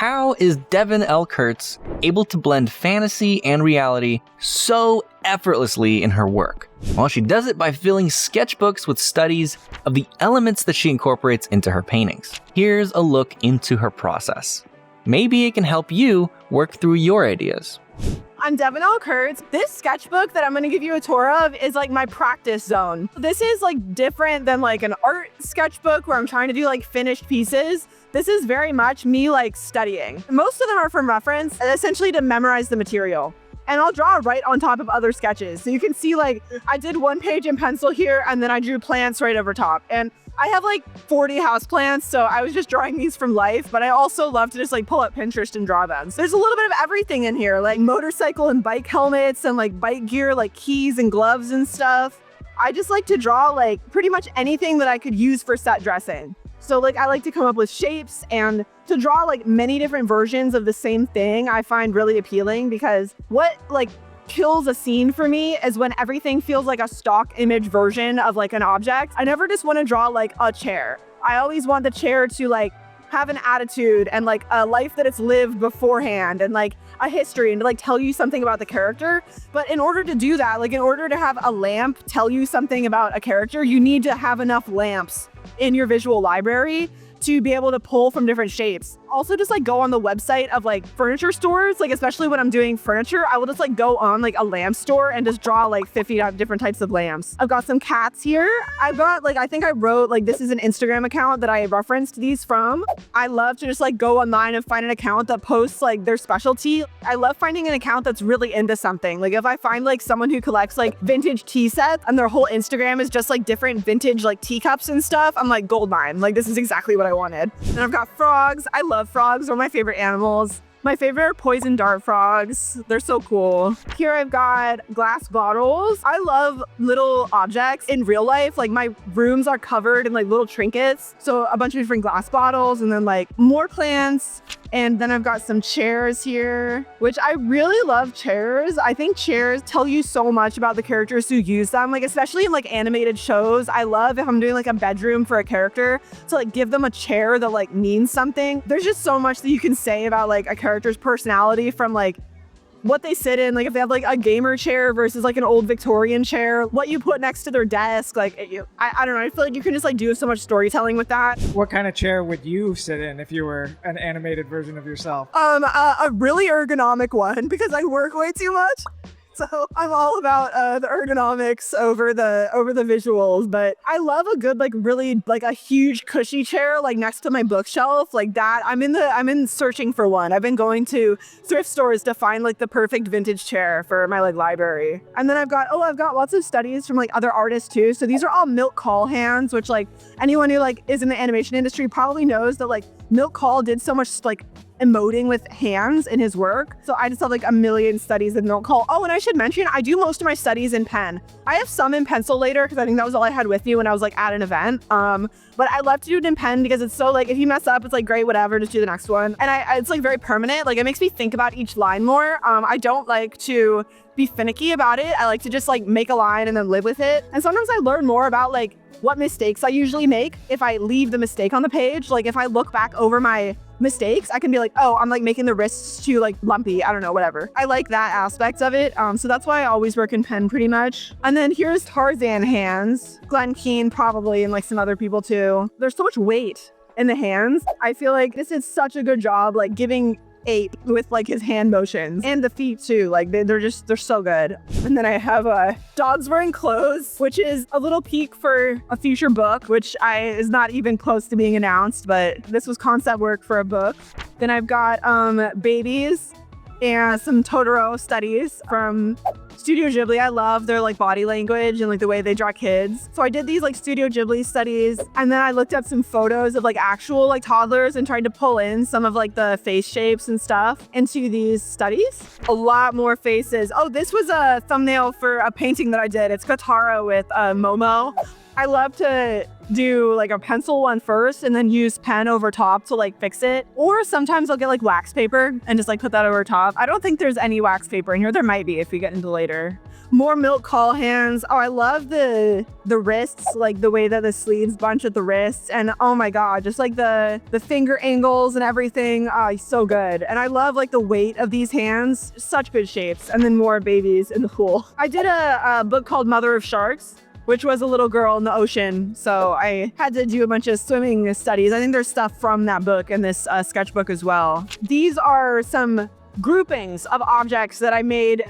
How is Devin L. Kurtz able to blend fantasy and reality so effortlessly in her work? Well, she does it by filling sketchbooks with studies of the elements that she incorporates into her paintings. Here's a look into her process. Maybe it can help you work through your ideas. I'm Devin L. Kurtz. This sketchbook that I'm going to give you a tour of is like my practice zone. This is like different than like an art sketchbook where I'm trying to do like finished pieces. This is very much me like studying. Most of them are from reference and essentially to memorize the material. And I'll draw right on top of other sketches. So you can see like I did one page in pencil here and then I drew plants right over top. And I have like 40 houseplants, so I was just drawing these from life, but I also love to just like pull up Pinterest and draw them. So there's a little bit of everything in here, like motorcycle and bike helmets and like bike gear, like keys and gloves and stuff. I just like to draw like pretty much anything that I could use for set dressing. So like I like to come up with shapes, and to draw like many different versions of the same thing I find really appealing, because what like kills a scene for me is when everything feels like a stock image version of like an object. I never just want to draw like a chair. I always want the chair to like have an attitude and like a life that it's lived beforehand and like a history and to like tell you something about the character. But in order to do that, like in order to have a lamp tell you something about a character, you need to have enough lamps in your visual library to be able to pull from different shapes. Also just like go on the website of like furniture stores, like especially when I'm doing furniture, I will just like go on like a lamp store and just draw like 50 different types of lamps. I've got some cats here. I've got like, I think I wrote like, this is an Instagram account that I referenced these from. I love to just like go online and find an account that posts like their specialty. I love finding an account that's really into something. Like if I find like someone who collects like vintage tea sets and their whole Instagram is just like different vintage like teacups and stuff, I'm like goldmine. Like this is exactly what I wanted. And I've got frogs. I love frogs. They're my favorite animals. My favorite are poison dart frogs. They're so cool. Here I've got glass bottles. I love little objects in real life. Like my rooms are covered in like little trinkets. So a bunch of different glass bottles and then like more plants. And then I've got some chairs here, which I really love chairs. I think chairs tell you so much about the characters who use them. Like especially in like animated shows, I love if I'm doing like a bedroom for a character to like give them a chair that like means something. There's just so much that you can say about like a character's personality from like what they sit in, like if they have like a gamer chair versus like an old Victorian chair, what you put next to their desk, like I don't know, I feel like you can just like do so much storytelling with that. What kind of chair would you sit in if you were an animated version of yourself? A really ergonomic one, because I work way too much. So I'm all about the ergonomics over the visuals, but I love a good, like really like a huge cushy chair, like next to my bookshelf like that. I'm in searching for one. I've been going to thrift stores to find like the perfect vintage chair for my like library. And then I've got lots of studies from like other artists too. So these are all Milt Kahl hands, which like anyone who like is in the animation industry probably knows that like Milt Kahl did so much like emoting with hands in his work. So I just have like a million studies of Milt Kahl. Oh, and I should mention, I do most of my studies in pen. I have some in pencil later because I think that was all I had with me when I was like at an event. But I love to do it in pen because it's so like, if you mess up, it's like great, whatever, just do the next one. And it's like very permanent. Like it makes me think about each line more. I don't like to be finicky about it. I like to just like make a line and then live with it. And sometimes I learn more about like what mistakes I usually make if I leave the mistake on the page. Like if I look back over my mistakes, I can be like, oh, I'm like making the wrists too like lumpy. I don't know, whatever. I like that aspect of it. So that's why I always work in pen pretty much. And then here's Tarzan hands. Glenn Keane probably, and like some other people too. There's so much weight in the hands. I feel like this is such a good job like giving ape with like his hand motions, and the feet too, like they're so good. And then I have dogs wearing clothes, which is a little peek for a future book, which is not even close to being announced, but this was concept work for a book. Then I've got babies and some Totoro studies from Studio Ghibli. I love their like body language and like the way they draw kids. So I did these like Studio Ghibli studies, and then I looked up some photos of like actual like toddlers and tried to pull in some of like the face shapes and stuff into these studies. A lot more faces. Oh, this was a thumbnail for a painting that I did. It's Katara with Momo. I love to do like a pencil one first and then use pen over top to like fix it. Or sometimes I'll get like wax paper and just like put that over top. I don't think there's any wax paper in here. There might be if we get into later. More milk call hands. Oh, I love the wrists, like the way that the sleeves bunch at the wrists. And oh my God, just like the finger angles and everything. Oh, so good. And I love like the weight of these hands. Such good shapes. And then more babies in the pool. I did a book called Mother of Sharks, which was a little girl in the ocean. So I had to do a bunch of swimming studies. I think there's stuff from that book in this sketchbook as well. These are some groupings of objects that I did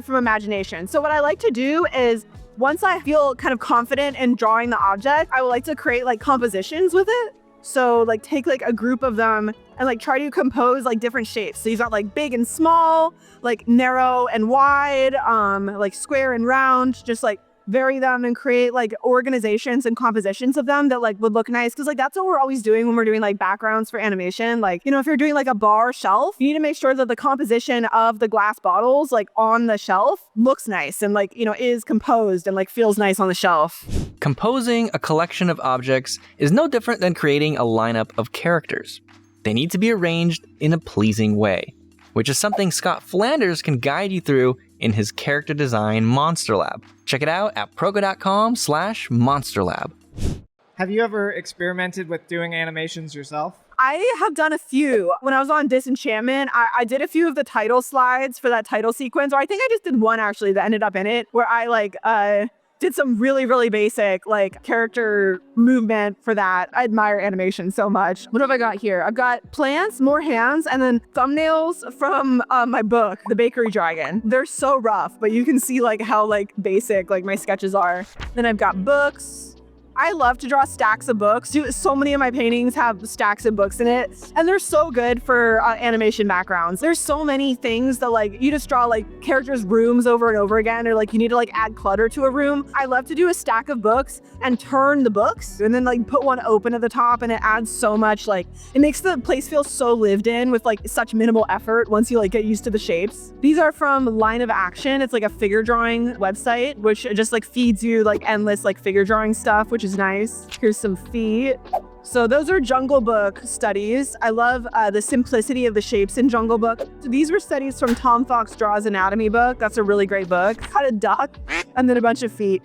from imagination. So what I like to do is once I feel kind of confident in drawing the object, I would like to create like compositions with it. So like take like a group of them and like try to compose like different shapes. So you've got like big and small, like narrow and wide, like square and round, just like vary them and create like organizations and compositions of them that like would look nice. Cause like that's what we're always doing when we're doing like backgrounds for animation. Like, you know, if you're doing like a bar shelf, you need to make sure that the composition of the glass bottles like on the shelf looks nice and like, you know, is composed and like feels nice on the shelf. Composing a collection of objects is no different than creating a lineup of characters. They need to be arranged in a pleasing way, which is something Scott Flanders can guide you through in his character design Monster Lab. Check it out at proko.com/monsterlab. Have you ever experimented with doing animations yourself? I have done a few. When I was on Disenchantment, I did a few of the title slides for that title sequence, or I think I just did one actually that ended up in it, where I like did some really, really basic like character movement for that. I admire animation so much. What have I got here? I've got plants, more hands, and then thumbnails from my book, The Bakery Dragon. They're so rough, but you can see like how like basic like my sketches are. Then I've got books. I love to draw stacks of books. So many of my paintings have stacks of books in it, and they're so good for animation backgrounds. There's so many things that like you just draw like characters' rooms over and over again, or like you need to like add clutter to a room. I love to do a stack of books and turn the books and then like put one open at the top, and it adds so much, like it makes the place feel so lived in with like such minimal effort once you like get used to the shapes. These are from Line of Action. It's like a figure drawing website, which just like feeds you like endless like figure drawing stuff, which is nice. Here's some feet. So those are Jungle Book studies. I love the simplicity of the shapes in Jungle Book. So these were studies from Tom Fox Draws Anatomy book. That's a really great book. Had a duck and then a bunch of feet.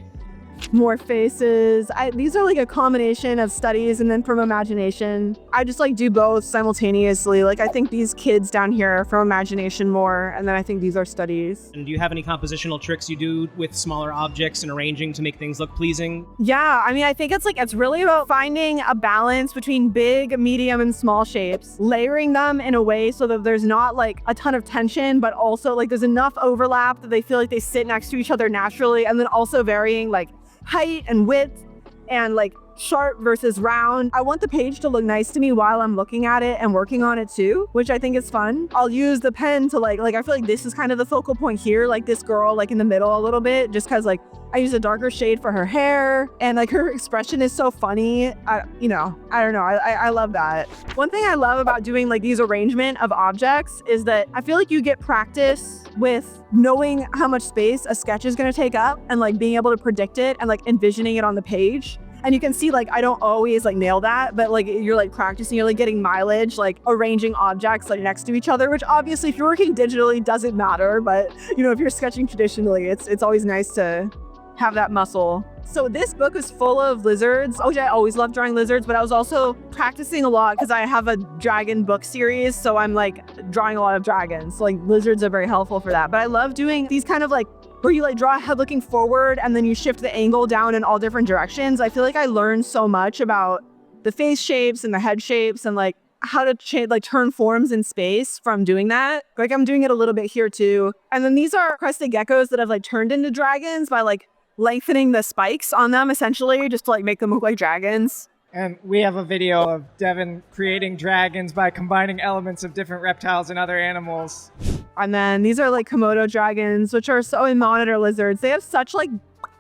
More faces. These are like a combination of studies and then from imagination. I just like do both simultaneously. Like I think these kids down here are from imagination more, and then I think these are studies. And do you have any compositional tricks you do with smaller objects and arranging to make things look pleasing? Yeah, I mean, I think it's really about finding a balance between big, medium, and small shapes, layering them in a way so that there's not like a ton of tension, but also like there's enough overlap that they feel like they sit next to each other naturally, and then also varying like height and width and like sharp versus round. I want the page to look nice to me while I'm looking at it and working on it too, which I think is fun. I'll use the pen to like I feel like this is kind of the focal point here, like this girl like in the middle a little bit, just cause like I use a darker shade for her hair and like her expression is so funny. I don't know. I love that. One thing I love about doing like these arrangement of objects is that I feel like you get practice with knowing how much space a sketch is gonna take up and like being able to predict it and like envisioning it on the page. And you can see like I don't always like nail that, but like you're like practicing, you're like getting mileage, like arranging objects like next to each other, which obviously if you're working digitally doesn't matter, but you know, if you're sketching traditionally, it's always nice to have that muscle. So this book is full of lizards, which I always love drawing lizards, but I was also practicing a lot because I have a dragon book series. So I'm like drawing a lot of dragons. So like lizards are very helpful for that. But I love doing these kind of like where you like draw a head looking forward and then you shift the angle down in all different directions. I feel like I learned so much about the face shapes and the head shapes and like how to turn forms in space from doing that. Like I'm doing it a little bit here too. And then these are crested geckos that I've like turned into dragons by like lengthening the spikes on them essentially just to like make them look like dragons. And we have a video of Devin creating dragons by combining elements of different reptiles and other animals. And then these are like Komodo dragons, which are so in monitor lizards. They have such like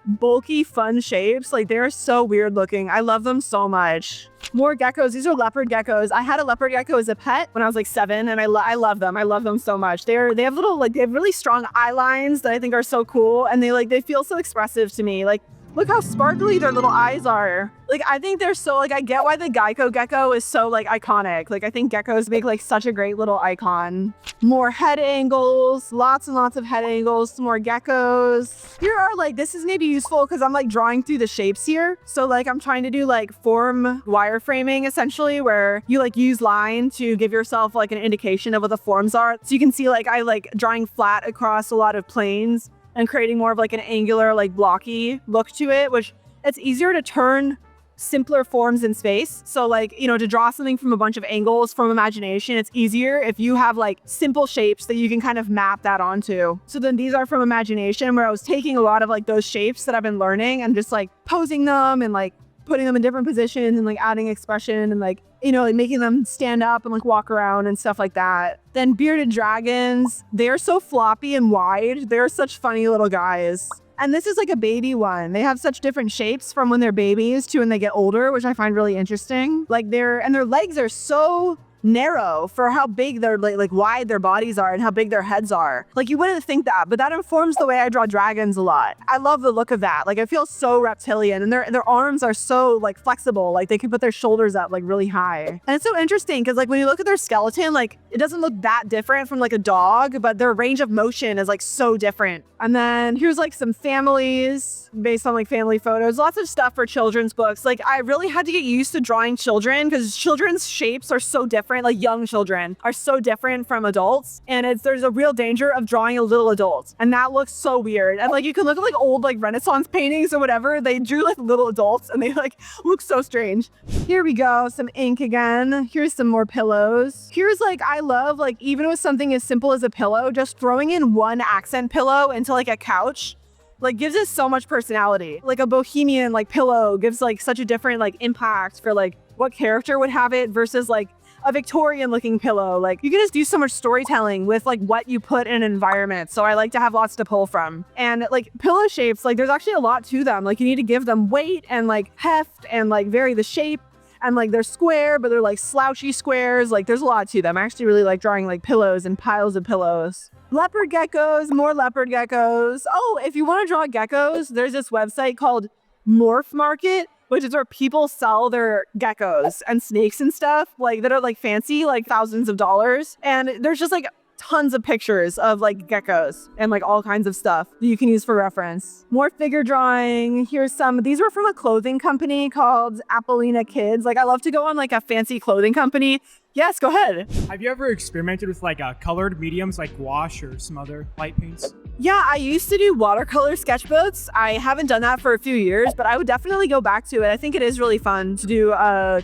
bulky, fun shapes. Like they're so weird looking. I love them so much. More geckos. These are leopard geckos. I had a leopard gecko as a pet when I was like 7, and I love them. I love them so much. They have little they have really strong eye lines that I think are so cool, and they feel so expressive to me. Like Look how sparkly their little eyes are. Like, I think they're so, like, I get why the Gecko gecko is so, like, iconic. Like, I think geckos make, like, such a great little icon. More head angles, lots and lots of head angles, some more geckos. Here are, like, this is maybe useful because I'm, like, drawing through the shapes here. So, like, I'm trying to do, like, form wireframing, essentially, where you, like, use line to give yourself, like, an indication of what the forms are. So you can see, like, I, like, drawing flat across a lot of planes and creating more of like an angular, like blocky look to it, which it's easier to turn simpler forms in space. So like, you know, to draw something from a bunch of angles from imagination, it's easier if you have like simple shapes that you can kind of map that onto. So then these are from imagination, where I was taking a lot of like those shapes that I've been learning and just like posing them and like putting them in different positions and like adding expression and like, you know, like making them stand up and like walk around and stuff like that. Then bearded dragons, they're so floppy and wide. They're such funny little guys. And this is like a baby one. They have such different shapes from when they're babies to when they get older, which I find really interesting. Like their legs are so narrow for how big their like wide their bodies are and how big their heads are. Like you wouldn't think that, but that informs the way I draw dragons a lot. I love the look of that. Like it feels so reptilian, and their arms are so like flexible. Like they can put their shoulders up like really high. And it's so interesting because like when you look at their skeleton, like it doesn't look that different from like a dog, but their range of motion is like so different. And then here's like some families based on like family photos, lots of stuff for children's books. Like I really had to get used to drawing children because children's shapes are so different. Like young children are so different from adults, and there's a real danger of drawing a little adult, and that looks so weird. And like you can look at like old like Renaissance paintings or whatever, they drew like little adults and they like look so strange. Here we go, some ink again. Here's some more pillows. Here's like, I love like even with something as simple as a pillow, just throwing in one accent pillow into like a couch like gives it so much personality. Like a bohemian like pillow gives like such a different like impact for like what character would have it versus like a Victorian looking pillow. Like you can just do so much storytelling with like what you put in an environment. So I like to have lots to pull from. And like pillow shapes, like there's actually a lot to them. Like you need to give them weight and like heft and like vary the shape. And like they're square, but they're like slouchy squares. Like there's a lot to them. I actually really like drawing like pillows and piles of pillows. Leopard geckos, more leopard geckos. Oh, if you want to draw geckos, there's this website called Morph Market, which is where people sell their geckos and snakes and stuff like that are like fancy, like thousands of dollars. And there's just like tons of pictures of like geckos and like all kinds of stuff that you can use for reference. More figure drawing. Here's some. These were from a clothing company called Apollina Kids. Like I love to go on like a fancy clothing company. Yes, go ahead. Have you ever experimented with like colored mediums like gouache or some other light paints? Yeah, I used to do watercolor sketchbooks. I haven't done that for a few years, but I would definitely go back to it. I think it is really fun to do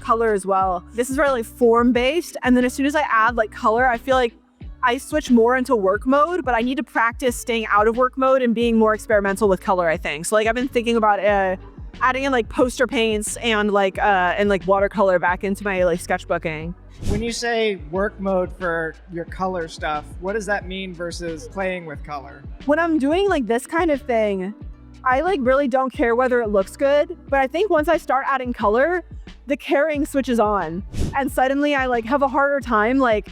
color as well. This is very like form based. And then as soon as I add like color, I feel like I switch more into work mode, but I need to practice staying out of work mode and being more experimental with color, I think. So like I've been thinking about adding in like poster paints and like watercolor back into my like sketchbooking. When you say work mode for your color stuff, what does that mean versus playing with color? When I'm doing like this kind of thing, I like really don't care whether it looks good, but I think once I start adding color, the caring switches on, and suddenly I like have a harder time like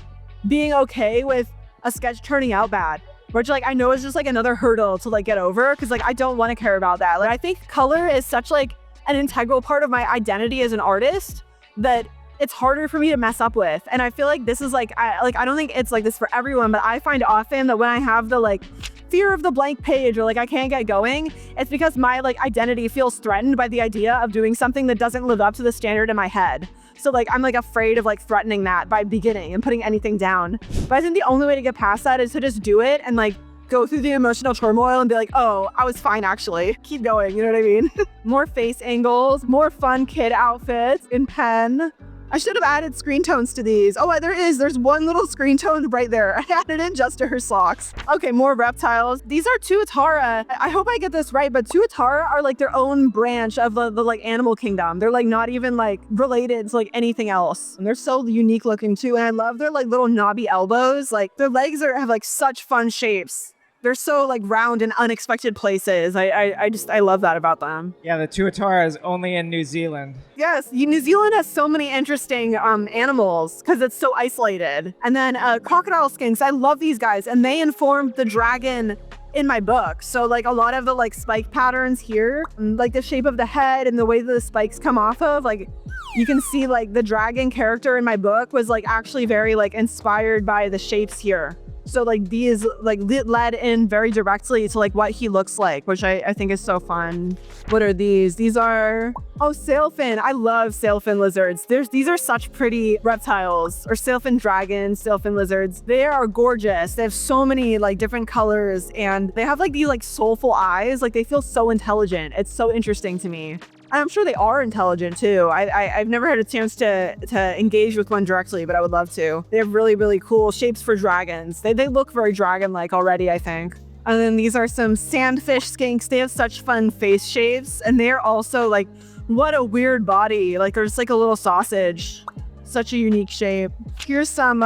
being okay with a sketch turning out bad, which like I know is just like another hurdle to like get over, because like I don't want to care about that. Like I think color is such like an integral part of my identity as an artist that it's harder for me to mess up with. And I feel like this is like I don't think it's like this for everyone, but I find often that when I have the like fear of the blank page or like I can't get going, it's because my like identity feels threatened by the idea of doing something that doesn't live up to the standard in my head. So like I'm like afraid of like threatening that by beginning and putting anything down. But I think the only way to get past that is to just do it and like go through the emotional turmoil and be like, oh, I was fine actually. Keep going, you know what I mean? More face angles, more fun kid outfits in pen. I should have added screen tones to these. Oh, there's one little screen tone right there. I added in just to her socks. Okay, more reptiles. These are tuatara. I hope I get this right, but tuatara are like their own branch of the like animal kingdom. They're like not even like related to like anything else. And they're so unique looking too. And I love their like little knobby elbows. Like their legs have like such fun shapes. They're so like round in unexpected places. I love that about them. Yeah, the tuatara is only in New Zealand. Yes, New Zealand has so many interesting animals because it's so isolated. And then crocodile skinks, I love these guys. And they informed the dragon in my book. So like a lot of the like spike patterns here, like the shape of the head and the way that the spikes come off of, like you can see like the dragon character in my book was like actually very like inspired by the shapes here. So like these like led in very directly to like what he looks like, which I think is so fun. What are these? These are, oh, sailfin. I love sailfin lizards. These are such pretty reptiles, or sailfin dragons, sailfin lizards. They are gorgeous. They have so many like different colors, and they have like these like soulful eyes. Like they feel so intelligent. It's so interesting to me. I'm sure they are intelligent too. I've never had a chance to engage with one directly, but I would love to. They have really, really cool shapes for dragons. They look very dragon-like already, I think. And then these are some sandfish skinks. They have such fun face shapes, and they're also like, what a weird body. Like there's like a little sausage. Such a unique shape. Here's some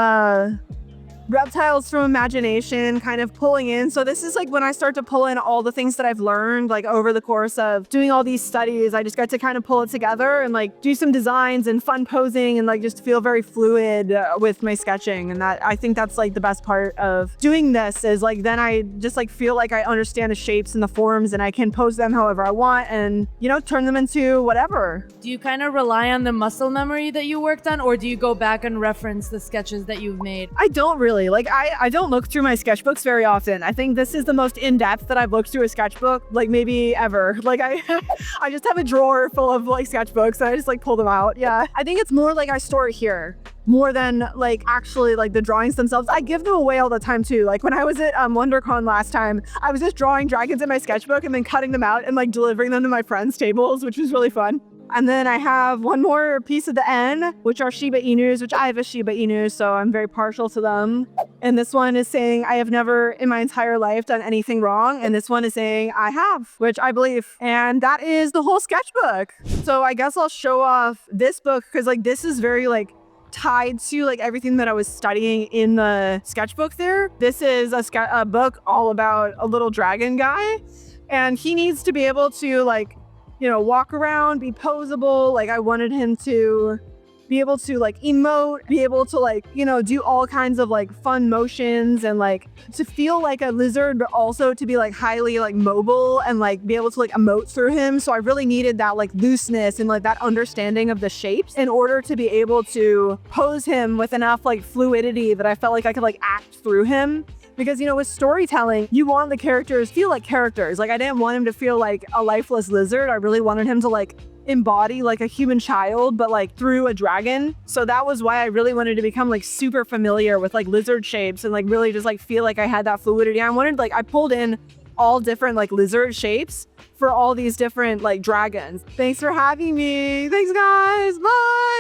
reptiles from imagination kind of pulling in. So this is like when I start to pull in all the things that I've learned like over the course of doing all these studies. I just got to kind of pull it together and like do some designs and fun posing and like just feel very fluid with my sketching. And that, I think that's like the best part of doing this, is like then I just like feel like I understand the shapes and the forms, and I can pose them however I want and, you know, turn them into whatever. Do you kind of rely on the muscle memory that you worked on, or do you go back and reference the sketches that you've made? I don't really. Like, I don't look through my sketchbooks very often. I think this is the most in-depth that I've looked through a sketchbook, like maybe ever. Like I just have a drawer full of like sketchbooks and I just like pull them out. Yeah. I think it's more like I store it here more than like actually like the drawings themselves. I give them away all the time too. Like when I was at WonderCon last time, I was just drawing dragons in my sketchbook and then cutting them out and like delivering them to my friends' tables, which was really fun. And then I have one more piece at the end, which are Shiba Inus, which I have a Shiba Inu, so I'm very partial to them. And this one is saying, I have never in my entire life done anything wrong. And this one is saying, I have, which I believe. And that is the whole sketchbook. So I guess I'll show off this book because like this is very like tied to like everything that I was studying in the sketchbook there. This is a book all about a little dragon guy. And he needs to be able to like, you know, walk around, be posable. Like I wanted him to be able to like emote, be able to like, you know, do all kinds of like fun motions and like to feel like a lizard, but also to be like highly like mobile and like be able to like emote through him. So I really needed that like looseness and like that understanding of the shapes in order to be able to pose him with enough like fluidity that I felt like I could like act through him. Because, you know, with storytelling, you want the characters feel like characters. Like I didn't want him to feel like a lifeless lizard. I really wanted him to like embody like a human child, but like through a dragon. So that was why I really wanted to become like super familiar with like lizard shapes and like really just like feel like I had that fluidity. I wanted like, I pulled in all different like lizard shapes for all these different like dragons. Thanks for having me. Thanks guys. Bye.